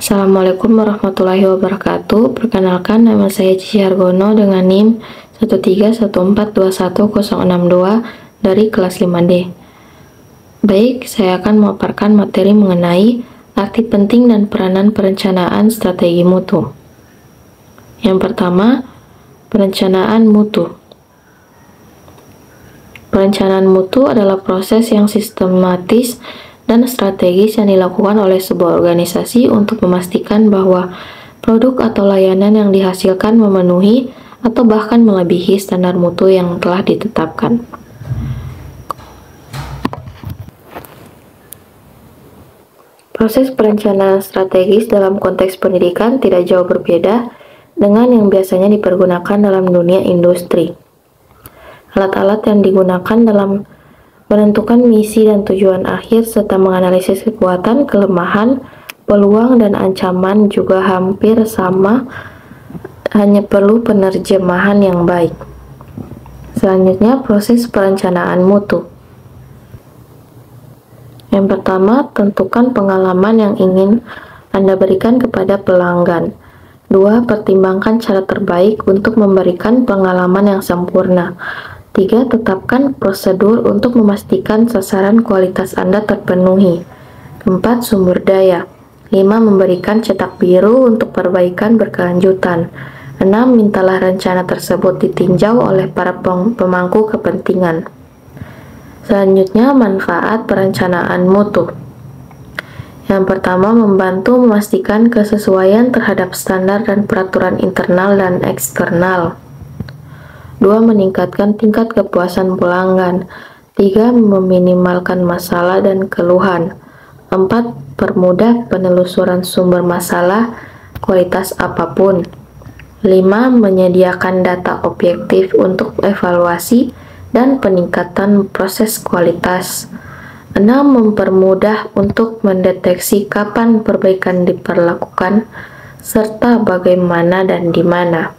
Assalamualaikum warahmatullahi wabarakatuh. Perkenalkan, nama saya Cici Hargono dengan NIM 131421062 dari kelas 5D. Baik, saya akan memaparkan materi mengenai arti penting dan peranan perencanaan strategi mutu. Yang pertama, perencanaan mutu. Perencanaan mutu adalah proses yang sistematis dan strategis yang dilakukan oleh sebuah organisasi untuk memastikan bahwa produk atau layanan yang dihasilkan memenuhi atau bahkan melebihi standar mutu yang telah ditetapkan. Proses perencanaan strategis dalam konteks pendidikan tidak jauh berbeda dengan yang biasanya dipergunakan dalam dunia industri. Alat-alat yang digunakan dalam menentukan misi dan tujuan akhir serta menganalisis kekuatan, kelemahan, peluang, dan ancaman juga hampir sama, hanya perlu penerjemahan yang baik. Selanjutnya, proses perencanaan mutu. Yang pertama, tentukan pengalaman yang ingin Anda berikan kepada pelanggan. 2. Pertimbangkan cara terbaik untuk memberikan pengalaman yang sempurna. 3. Tetapkan prosedur untuk memastikan sasaran kualitas Anda terpenuhi. 4. Sumber daya. 5. Memberikan cetak biru untuk perbaikan berkelanjutan. 6. Mintalah rencana tersebut ditinjau oleh para pemangku kepentingan. Selanjutnya, manfaat perencanaan mutu. Yang pertama, membantu memastikan kesesuaian terhadap standar dan peraturan internal dan eksternal. 2. Meningkatkan tingkat kepuasan pelanggan. 3. Meminimalkan masalah dan keluhan. 4. Permudah penelusuran sumber masalah kualitas apapun. 5. Menyediakan data objektif untuk evaluasi dan peningkatan proses kualitas. 6. Mempermudah untuk mendeteksi kapan perbaikan diperlakukan serta bagaimana dan di mana.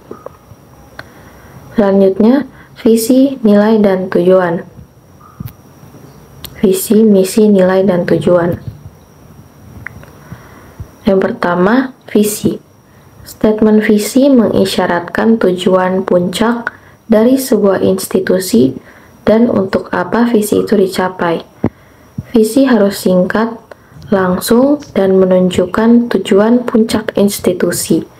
Selanjutnya, visi, nilai, dan tujuan. Visi, misi, nilai, dan tujuan. Yang pertama, visi. Statement visi mengisyaratkan tujuan puncak dari sebuah institusi dan untuk apa visi itu dicapai. Visi harus singkat, langsung, dan menunjukkan tujuan puncak institusi.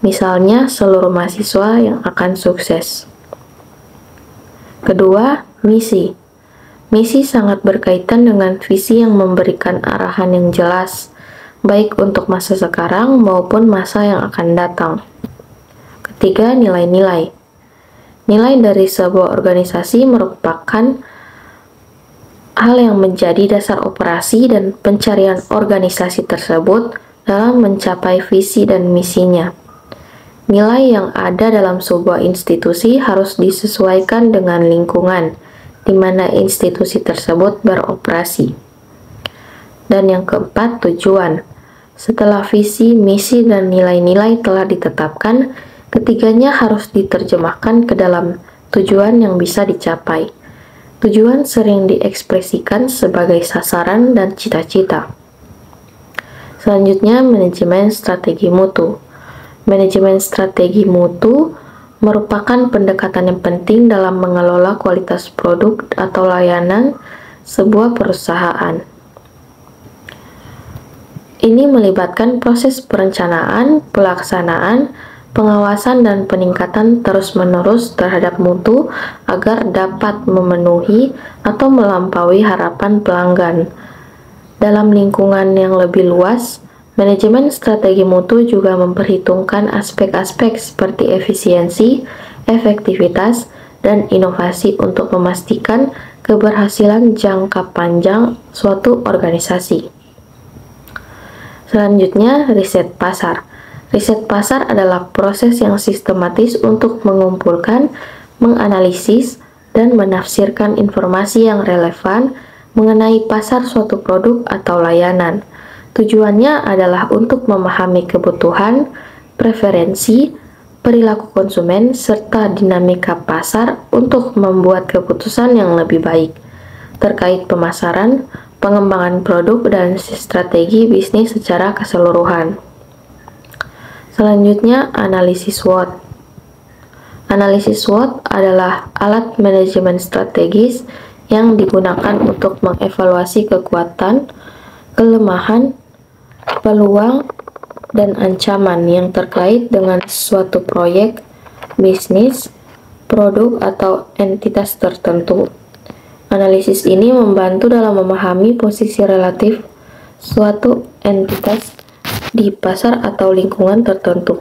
Misalnya, seluruh mahasiswa yang akan sukses. Kedua, misi. Misi sangat berkaitan dengan visi yang memberikan arahan yang jelas, baik untuk masa sekarang maupun masa yang akan datang. Ketiga, nilai-nilai. Nilai dari sebuah organisasi merupakan hal yang menjadi dasar operasi dan pencarian organisasi tersebut dalam mencapai visi dan misinya. Nilai yang ada dalam sebuah institusi harus disesuaikan dengan lingkungan di mana institusi tersebut beroperasi. Dan yang keempat, tujuan. Setelah visi, misi, dan nilai-nilai telah ditetapkan, ketiganya harus diterjemahkan ke dalam tujuan yang bisa dicapai. Tujuan sering diekspresikan sebagai sasaran dan cita-cita. Selanjutnya, manajemen strategi mutu. Manajemen strategi mutu merupakan pendekatan yang penting dalam mengelola kualitas produk atau layanan sebuah perusahaan. Ini melibatkan proses perencanaan, pelaksanaan, pengawasan, dan peningkatan terus-menerus terhadap mutu agar dapat memenuhi atau melampaui harapan pelanggan. Dalam lingkungan yang lebih luas, manajemen strategi mutu juga memperhitungkan aspek-aspek seperti efisiensi, efektivitas, dan inovasi untuk memastikan keberhasilan jangka panjang suatu organisasi. Selanjutnya, riset pasar. Riset pasar adalah proses yang sistematis untuk mengumpulkan, menganalisis, dan menafsirkan informasi yang relevan mengenai pasar suatu produk atau layanan. Tujuannya adalah untuk memahami kebutuhan, preferensi, perilaku konsumen, serta dinamika pasar untuk membuat keputusan yang lebih baik terkait pemasaran, pengembangan produk, dan strategi bisnis secara keseluruhan. Selanjutnya, analisis SWOT. Analisis SWOT adalah alat manajemen strategis yang digunakan untuk mengevaluasi kekuatan, kelemahan, peluang, dan ancaman yang terkait dengan suatu proyek, bisnis, produk, atau entitas tertentu. Analisis ini membantu dalam memahami posisi relatif suatu entitas di pasar atau lingkungan tertentu.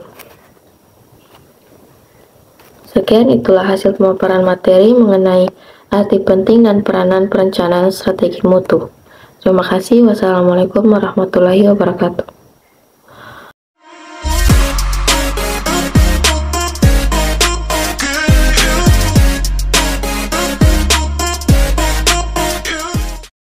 Sekian, itulah hasil pemaparan materi mengenai arti penting dan peranan perencanaan strategi mutu. Terima kasih. Wassalamualaikum warahmatullahi wabarakatuh.